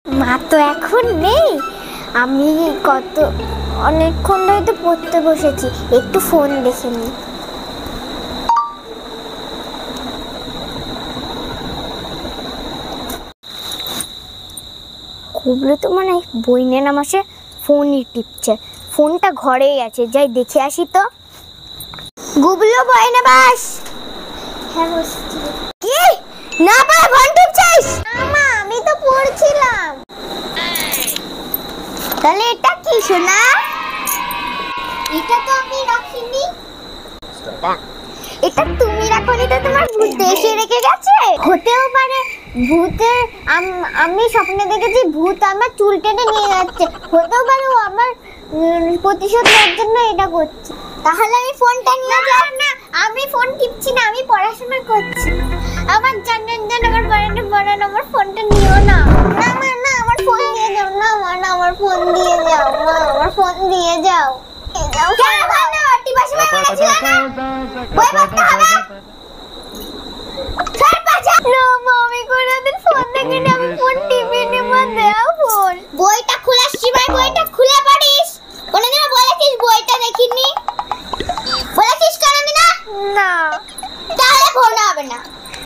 মা তো এখন নেই, আমি অনেকক্ষণ ধরে তো পড়তে বসেছি, একটু ফোন দেখে নিই। গুবলু তো মানে বই নিয়ে নামাসে ফোনই টিপছে, ফোনটা ঘরেই আছে, যাই দেখে আসি তো। গুবলু বই নে বাস। হ্যাঁ বসছি। কি না পায় ফোন টিপছিস? না মা, আমি তো পড়ছিলাম। তাহলে এটা কি শোনা? এটা তো আমি রাখিনি। এটা তুমি রাখনি তো তোমার ভূত এসে রেখে গেছে? হতেও পারে ভূতের, আমি স্বপ্নে দেখেছি ভূত আমার চুল টেনে নিয়ে যাচ্ছে, হতেও পারে ও আমার প্রতিশোধ নেওয়ার জন্য এটা করছে। তাহলে আমি ফোনটা নিয়ে যাই। না, আমি ফোন টিপছি না, আমি পড়াশোনা করছি। আমার জানেন আমার পড়ানো আমার ফোনটা নিও না। না মা না, আমার ফোন দিয়ে যাও না মা, না আমার ফোন দিয়ে যাও মা, আমার ফোন দিয়ে যাও। আমি